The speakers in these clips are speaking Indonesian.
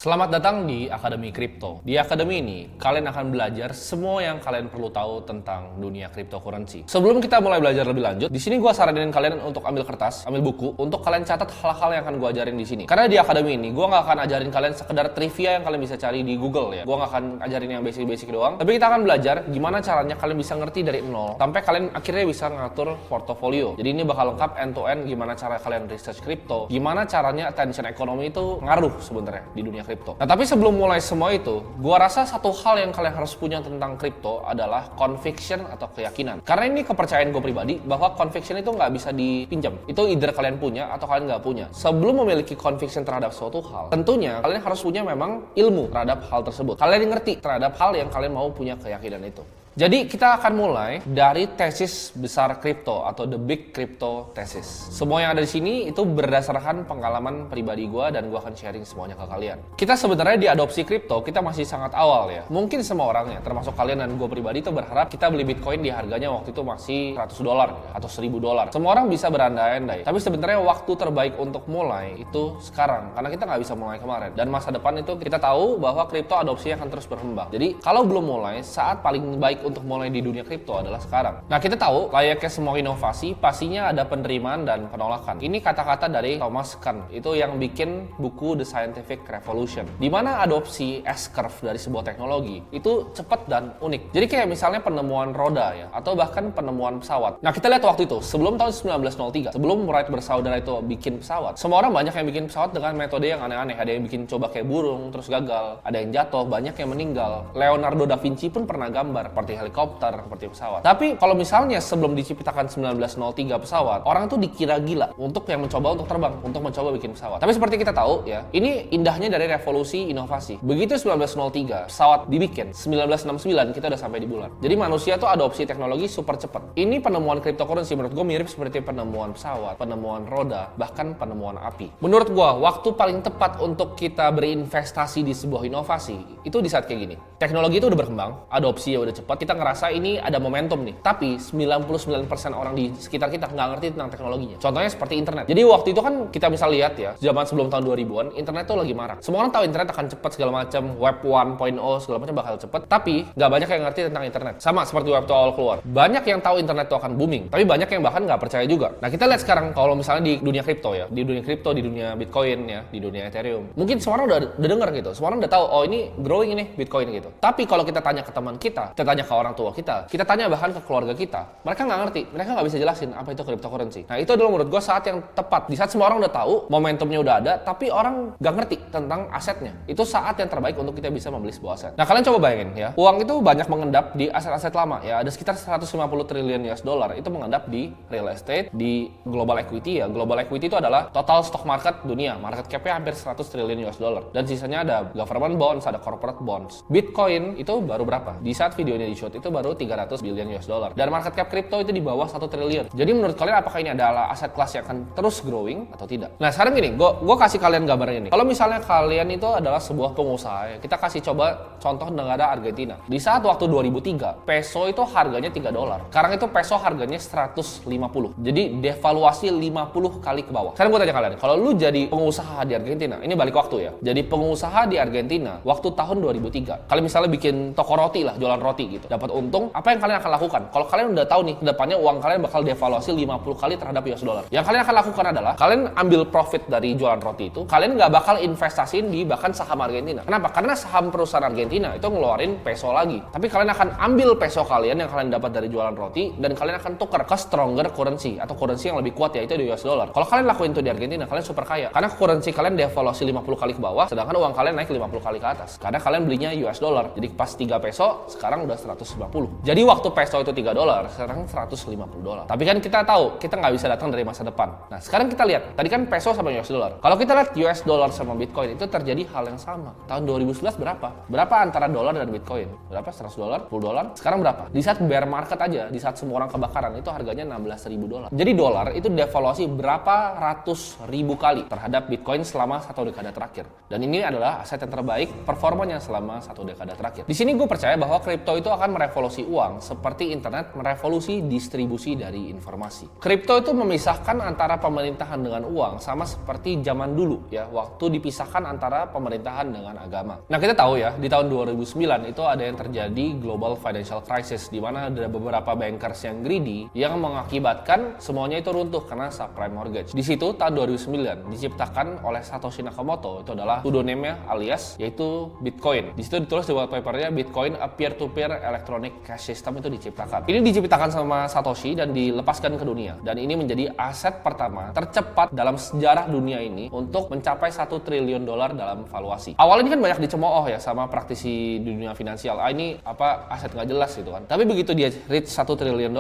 Selamat datang di Akademi Kripto. Di Akademi ini, kalian akan belajar semua yang kalian perlu tahu tentang dunia cryptocurrency. Sebelum kita mulai belajar lebih lanjut, di sini gue saranin kalian untuk ambil kertas, ambil buku, untuk kalian catat hal-hal yang akan gue ajarin di sini. Karena di Akademi ini, gue nggak akan ajarin kalian sekedar trivia yang kalian bisa cari di Google ya. Gue nggak akan ajarin yang basic-basic doang. Tapi kita akan belajar gimana caranya kalian bisa ngerti dari nol, sampai kalian akhirnya bisa ngatur portofolio. Jadi ini bakal lengkap end-to-end gimana cara kalian research crypto, gimana caranya attention ekonomi itu ngaruh sebenarnya di dunia kripto. Nah, tapi sebelum mulai semua itu, gua rasa satu hal yang kalian harus punya tentang kripto adalah conviction atau keyakinan. Karena ini kepercayaan gue pribadi bahwa conviction itu nggak bisa dipinjam. Itu either kalian punya atau kalian nggak punya. Sebelum memiliki conviction terhadap suatu hal, tentunya kalian harus punya memang ilmu terhadap hal tersebut. Kalian ngerti terhadap hal yang kalian mau punya keyakinan itu. Jadi kita akan mulai dari tesis besar kripto atau the big crypto thesis. Semua yang ada di sini itu berdasarkan pengalaman pribadi gue dan gue akan sharing semuanya ke kalian. Kita sebenarnya di adopsi kripto kita masih sangat awal ya. Mungkin semua orangnya, termasuk kalian dan gue pribadi itu berharap kita beli Bitcoin di harganya waktu itu masih $100 atau $1000. Semua orang bisa berandai-andai. Tapi sebenarnya waktu terbaik untuk mulai itu sekarang, karena kita nggak bisa mulai kemarin. Dan masa depan itu kita tahu bahwa kripto adopsinya akan terus berkembang. Jadi kalau belum mulai, saat paling baik untuk mulai di dunia kripto adalah sekarang. Nah, kita tahu layaknya semua inovasi pastinya ada penerimaan dan penolakan. Ini kata-kata dari Thomas Kuhn, itu yang bikin buku The Scientific Revolution, di mana adopsi S-curve dari sebuah teknologi itu cepat dan unik. Jadi kayak misalnya penemuan roda ya, atau bahkan penemuan pesawat. Nah, kita lihat waktu itu sebelum tahun 1903, sebelum Wright bersaudara itu bikin pesawat, semua orang banyak yang bikin pesawat dengan metode yang aneh-aneh. Ada yang bikin coba kayak burung terus gagal, ada yang jatuh, banyak yang meninggal. Leonardo da Vinci pun pernah gambar seperti helikopter, seperti pesawat. Tapi kalau misalnya sebelum diciptakan 1903 pesawat, orang tuh dikira gila untuk yang mencoba untuk terbang, untuk mencoba bikin pesawat. Tapi seperti kita tahu ya, ini indahnya dari revolusi inovasi. Begitu 1903 pesawat dibikin, 1969 kita udah sampai di bulan. Jadi manusia tuh adopsi teknologi super cepat. Ini penemuan cryptocurrency menurut gue mirip seperti penemuan pesawat, penemuan roda, bahkan penemuan api. Menurut gue, waktu paling tepat untuk kita berinvestasi di sebuah inovasi itu di saat kayak gini. Teknologi itu udah berkembang, adopsi ya udah cepat, kita ngerasa ini ada momentum nih. Tapi 99% orang di sekitar kita nggak ngerti tentang teknologinya. Contohnya seperti internet. Jadi waktu itu kan kita bisa lihat ya, zaman sebelum tahun 2000-an, internet tuh lagi marak. Semua orang tahu internet akan cepat segala macam, web 1.0 segala macam bakal cepat. Tapi nggak banyak yang ngerti tentang internet. Sama seperti web 2.0 keluar. Banyak yang tahu internet tuh akan booming, tapi banyak yang bahkan nggak percaya juga. Nah, kita lihat sekarang kalau misalnya di dunia kripto ya, di dunia kripto, di dunia Bitcoin ya, di dunia Ethereum. Mungkin semua orang udah dengar gitu. Semua orang udah tahu, oh ini growing ini Bitcoin gitu. Tapi kalau kita tanya ke teman kita tanya ke orang tua kita tanya bahkan ke keluarga kita, mereka nggak ngerti, mereka nggak bisa jelasin apa itu cryptocurrency. Nah, itu adalah menurut gue saat yang tepat. Di saat semua orang udah tahu, momentumnya udah ada, tapi orang nggak ngerti tentang asetnya. Itu saat yang terbaik untuk kita bisa membeli sebuah aset. Nah, kalian coba bayangin ya, uang itu banyak mengendap di aset-aset lama ya, ada sekitar 150 triliun US dollar itu mengendap di real estate, di global equity ya. Global equity itu adalah total stock market dunia, market cap-nya hampir 100 triliun US dollar. Dan sisanya ada government bonds, ada corporate bonds. Bitcoin itu baru berapa? Di saat videonya di shoot itu baru 300 billion US dollar. Dan market cap kripto itu di bawah 1 triliun. Jadi menurut kalian apakah ini adalah aset kelas yang akan terus growing atau tidak? Nah, sekarang gini, gue kasih kalian gambaran ini. Kalau misalnya kalian itu adalah sebuah pengusaha ya, kita kasih coba contoh negara Argentina. Di saat waktu 2003, peso itu harganya $3. Sekarang itu peso harganya 150. Jadi devaluasi 50 kali ke bawah. Sekarang gue tanya kalian, kalau lu jadi pengusaha di Argentina, ini balik waktu ya. Jadi pengusaha di Argentina waktu tahun 2003. Kalian misalnya bikin toko roti lah, jualan roti gitu. Dapat untung, apa yang kalian akan lakukan? Kalau kalian udah tahu nih, kedepannya uang kalian bakal devaluasi 50 kali terhadap US dollar. Yang kalian akan lakukan adalah, kalian ambil profit dari jualan roti itu, kalian nggak bakal investasiin di bahkan saham Argentina. Kenapa? Karena saham perusahaan Argentina itu ngeluarin peso lagi. Tapi kalian akan ambil peso kalian yang kalian dapat dari jualan roti, dan kalian akan tukar ke stronger currency, atau currency yang lebih kuat yaitu di US dollar. Kalau kalian lakuin itu di Argentina, kalian super kaya. Karena currency kalian devaluasi 50 kali ke bawah, sedangkan uang kalian naik 50 kali ke atas. Karena kalian belinya US dollar. Jadi pas 3 peso, sekarang udah 150. Jadi waktu peso itu $3, sekarang $150. Tapi kan kita tahu, kita nggak bisa datang dari masa depan. Nah, sekarang kita lihat, tadi kan peso sama US dollar. Kalau kita lihat US dollar sama Bitcoin, itu terjadi hal yang sama. Tahun 2011 berapa? Berapa antara dolar dan Bitcoin? Berapa? $100? $10? Sekarang berapa? Di saat bear market aja, di saat semua orang kebakaran, itu harganya $16.000. Jadi dolar itu devaluasi berapa ratus ribu kali terhadap Bitcoin selama 1 dekade terakhir. Dan ini adalah aset yang terbaik performanya selama 1 dekade terakhir. Di sini gue percaya bahwa kripto itu akan akan merevolusi uang seperti internet merevolusi distribusi dari informasi. Kripto itu memisahkan antara pemerintahan dengan uang sama seperti zaman dulu ya, waktu dipisahkan antara pemerintahan dengan agama. Nah, kita tahu ya, di tahun 2009 itu ada yang terjadi global financial crisis di mana ada beberapa bankers yang greedy yang mengakibatkan semuanya itu runtuh karena subprime mortgage. Di situ tahun 2009 diciptakan oleh Satoshi Nakamoto, itu adalah pseudonym alias yaitu Bitcoin. Di situ ditulis di white papernya Bitcoin a peer-to-peer electronic cash system itu diciptakan. Ini diciptakan sama Satoshi dan dilepaskan ke dunia. Dan ini menjadi aset pertama tercepat dalam sejarah dunia ini untuk mencapai $1 triliun dalam valuasi. Awalnya ini kan banyak dicemooh ya sama praktisi di dunia finansial. Ini aset nggak jelas gitu kan. Tapi begitu dia reach $1 triliun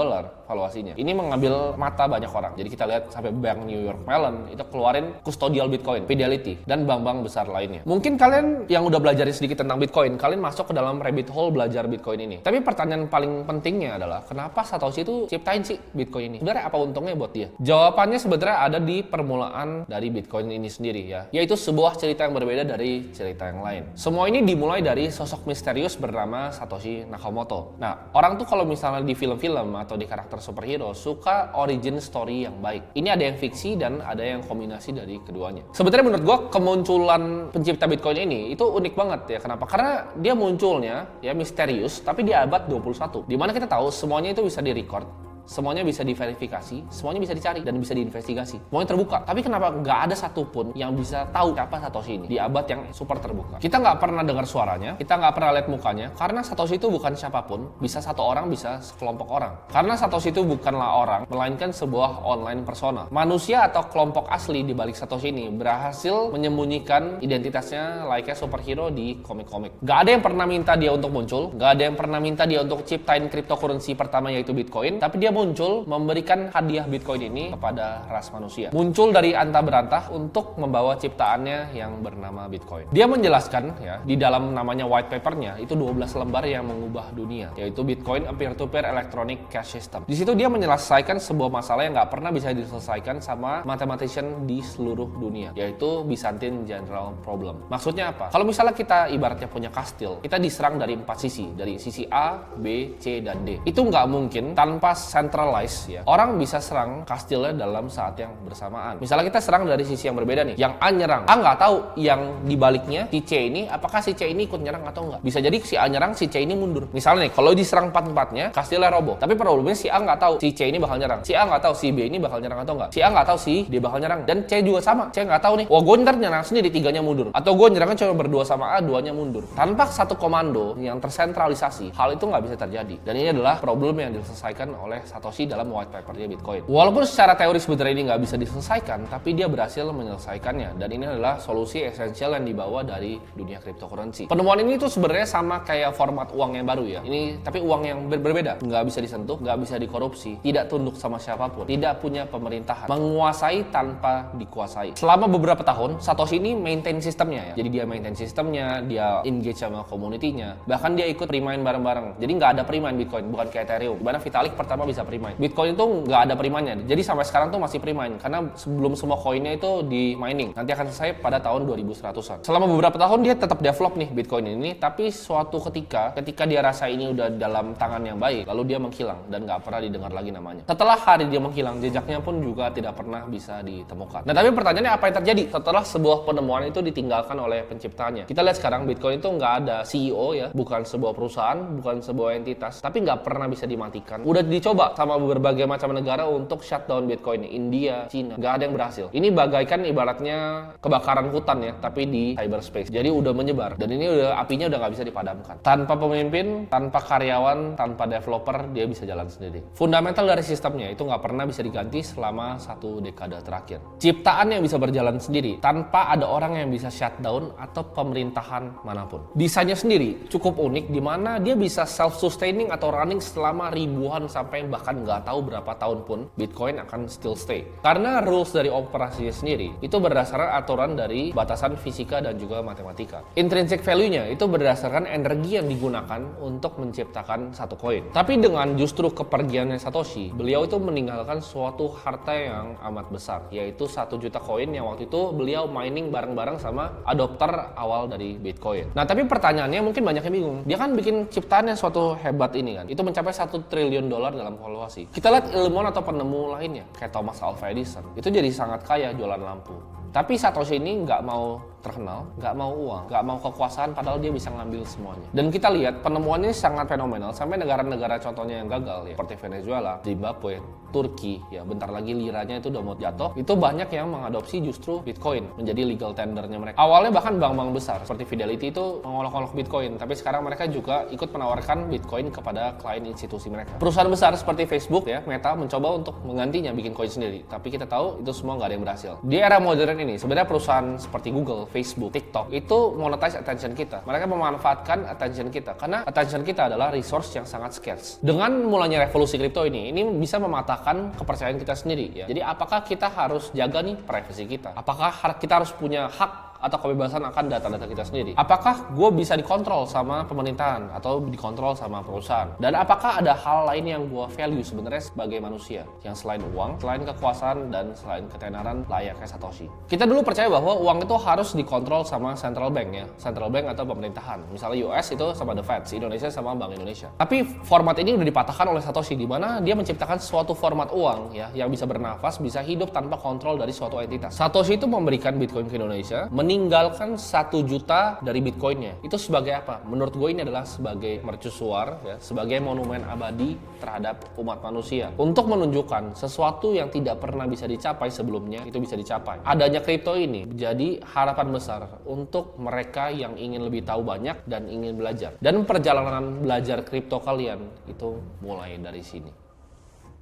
valuasinya, ini mengambil mata banyak orang. Jadi kita lihat sampai bank New York Mellon itu keluarin custodial Bitcoin, Fidelity, dan bank-bank besar lainnya. Mungkin kalian yang udah belajar sedikit tentang Bitcoin, kalian masuk ke dalam rabbit hole belajar Bitcoin ini. Tapi pertanyaan paling pentingnya adalah kenapa Satoshi itu ciptain sih Bitcoin ini? Sebenarnya apa untungnya buat dia? Jawabannya sebenarnya ada di permulaan dari Bitcoin ini sendiri ya, yaitu sebuah cerita yang berbeda dari cerita yang lain. Semua ini dimulai dari sosok misterius bernama Satoshi Nakamoto. Nah, orang tuh kalau misalnya di film-film atau di karakter superhero suka origin story yang baik. Ini ada yang fiksi dan ada yang kombinasi dari keduanya. Sebenarnya menurut gua kemunculan pencipta Bitcoin ini itu unik banget ya. Kenapa? Karena dia munculnya ya misterius tapi di abad 21. Dimana kita tahu semuanya itu bisa direcord, semuanya bisa diverifikasi, semuanya bisa dicari dan bisa diinvestigasi. Semuanya terbuka. Tapi kenapa nggak ada satupun yang bisa tahu siapa Satoshi ini di abad yang super terbuka? Kita nggak pernah dengar suaranya, kita nggak pernah lihat mukanya, karena Satoshi itu bukan siapapun, bisa satu orang, bisa sekelompok orang. Karena Satoshi itu bukanlah orang, melainkan sebuah online persona. Manusia atau kelompok asli di balik Satoshi ini berhasil menyembunyikan identitasnya layaknya superhero di komik-komik. Nggak ada yang pernah minta dia untuk muncul, nggak ada yang pernah minta dia untuk ciptain cryptocurrency pertama yaitu Bitcoin, tapi dia muncul memberikan hadiah Bitcoin ini kepada ras manusia. Muncul dari antah berantah untuk membawa ciptaannya yang bernama Bitcoin. Dia menjelaskan ya, di dalam namanya white papernya itu 12 lembar yang mengubah dunia, yaitu Bitcoin a peer-to-peer electronic cash system. Di situ dia menyelesaikan sebuah masalah yang nggak pernah bisa diselesaikan sama mathematician di seluruh dunia, yaitu Byzantine General Problem. Maksudnya apa? Kalau misalnya kita ibaratnya punya kastil, kita diserang dari 4 sisi, dari sisi A, B, C, dan D. Itu nggak mungkin tanpa centralized ya. Orang bisa serang kastilnya dalam saat yang bersamaan. Misalnya kita serang dari sisi yang berbeda nih. Yang A nyerang. A nggak tahu yang dibaliknya si C ini, apakah si C ini ikut nyerang atau nggak. Bisa jadi si A nyerang, si C ini mundur. Misalnya nih, kalau diserang 4-4-nya, kastilnya roboh. Tapi problemnya si A nggak tahu si C ini bakal nyerang. Si A nggak tahu si B ini bakal nyerang atau nggak. Si A nggak tahu si D bakal nyerang. Dan C juga sama. C nggak tahu nih. Wah, gue ntar nyerang sendiri, 3-nya mundur. Atau gue nyerangnya cuma berdua sama A, 2-nya mundur. Tanpa satu komando yang tersentralisasi, hal itu nggak bisa terjadi. Dan ini adalah problem yang diselesaikan oleh Satoshi dalam white papernya Bitcoin. Walaupun secara teori sebenarnya ini nggak bisa diselesaikan, tapi dia berhasil menyelesaikannya. Dan ini adalah solusi esensial yang dibawa dari dunia cryptocurrency. Penemuan ini tuh sebenarnya sama kayak format uang yang baru ya. Ini tapi uang yang berbeda. Nggak bisa disentuh, nggak bisa dikorupsi, tidak tunduk sama siapapun, tidak punya pemerintahan, menguasai tanpa dikuasai. Selama beberapa tahun, Satoshi ini maintain sistemnya ya. Jadi dia maintain sistemnya, dia engage sama community-nya. Bahkan dia ikut pre-mine bareng-bareng. Jadi nggak ada pre-mine Bitcoin, bukan kayak Ethereum. Dimana Vitalik pertama bisa pre-mine. Bitcoin itu nggak ada pre-mine-nya. Jadi sampai sekarang tuh masih pre-mine. Karena sebelum semua koinnya itu di mining. Nanti akan selesai pada tahun 2100-an. Selama beberapa tahun dia tetap develop nih Bitcoin ini. Tapi suatu ketika dia rasa ini udah dalam tangan yang baik, lalu dia menghilang dan nggak pernah didengar lagi namanya. Setelah hari dia menghilang, jejaknya pun juga tidak pernah bisa ditemukan. Nah, tapi pertanyaannya apa yang terjadi setelah sebuah penemuan itu ditinggalkan oleh penciptanya? Kita lihat sekarang Bitcoin itu nggak ada CEO ya, bukan sebuah perusahaan, bukan sebuah entitas, tapi nggak pernah bisa dimatikan. Udah dicoba sama berbagai macam negara untuk shutdown Bitcoin, India, Cina, nggak ada yang berhasil. Ini bagaikan ibaratnya kebakaran hutan ya, tapi di cyberspace. Jadi udah menyebar dan ini apinya udah nggak bisa dipadamkan. Tanpa pemimpin, tanpa karyawan, tanpa developer, dia bisa jalan sendiri. Fundamental dari sistemnya itu nggak pernah bisa diganti selama 1 dekade terakhir. Ciptaan yang bisa berjalan sendiri tanpa ada orang yang bisa shutdown atau pemerintahan manapun. Desainnya sendiri cukup unik di mana dia bisa self-sustaining atau running selama ribuan sampai bahkan nggak tahu berapa tahun pun Bitcoin akan still stay. Karena rules dari operasinya sendiri itu berdasarkan aturan dari batasan fisika dan juga matematika. Intrinsic value-nya itu berdasarkan energi yang digunakan untuk menciptakan satu koin. Tapi dengan justru kepergiannya Satoshi, beliau itu meninggalkan suatu harta yang amat besar, yaitu 1 juta koin yang waktu itu beliau mining bareng-bareng sama adopter awal dari Bitcoin. Nah, tapi pertanyaannya mungkin banyak yang bingung. Dia kan bikin ciptaannya suatu hebat ini kan. Itu mencapai $1 triliun dalam valuasi. Kita lihat ilmuwan atau penemu lainnya, kayak Thomas Alva Edison. Itu jadi sangat kaya jualan lampu. Tapi Satoshi ini nggak mau terkenal, nggak mau uang, nggak mau kekuasaan, padahal dia bisa ngambil semuanya. Dan kita lihat penemuannya sangat fenomenal sampai negara-negara contohnya yang gagal ya, seperti Venezuela, Zimbabwe, Turki, ya bentar lagi liranya itu udah mau jatuh. Itu banyak yang mengadopsi justru Bitcoin menjadi legal tendernya mereka. Awalnya bahkan bank-bank besar seperti Fidelity itu mengolok-olok Bitcoin, tapi sekarang mereka juga ikut menawarkan Bitcoin kepada klien institusi mereka. Perusahaan besar seperti Facebook ya, Meta mencoba untuk menggantinya bikin koin sendiri, tapi kita tahu itu semua nggak ada yang berhasil. Di era modern ini sebenarnya perusahaan seperti Google, Facebook, TikTok itu monetize attention kita. Mereka memanfaatkan attention kita karena attention kita adalah resource yang sangat scarce. Dengan mulanya revolusi kripto ini bisa mematahkan kepercayaan kita sendiri ya. Jadi apakah kita harus jaga nih privacy kita? Apakah kita harus punya hak atau kebebasan akan data-data kita sendiri? Apakah gue bisa dikontrol sama pemerintahan atau dikontrol sama perusahaan? Dan apakah ada hal lain yang gue value sebenarnya sebagai manusia yang selain uang, selain kekuasaan, dan selain ketenaran layaknya Satoshi? Kita dulu percaya bahwa uang itu harus dikontrol sama central bank ya, central bank atau pemerintahan. Misalnya US itu sama The Fed, Indonesia sama Bank Indonesia. Tapi format ini udah dipatahkan oleh Satoshi, di mana dia menciptakan suatu format uang ya yang bisa bernafas, bisa hidup tanpa kontrol dari suatu entitas. Satoshi itu memberikan Bitcoin ke Indonesia, meninggalkan 1 juta dari Bitcoinnya. Itu sebagai apa? Menurut gue ini adalah sebagai mercusuar ya, sebagai monumen abadi terhadap umat manusia untuk menunjukkan sesuatu yang tidak pernah bisa dicapai sebelumnya itu bisa dicapai. Adanya kripto ini menjadi harapan besar untuk mereka yang ingin lebih tahu banyak dan ingin belajar. Dan perjalanan belajar kripto kalian itu mulai dari sini.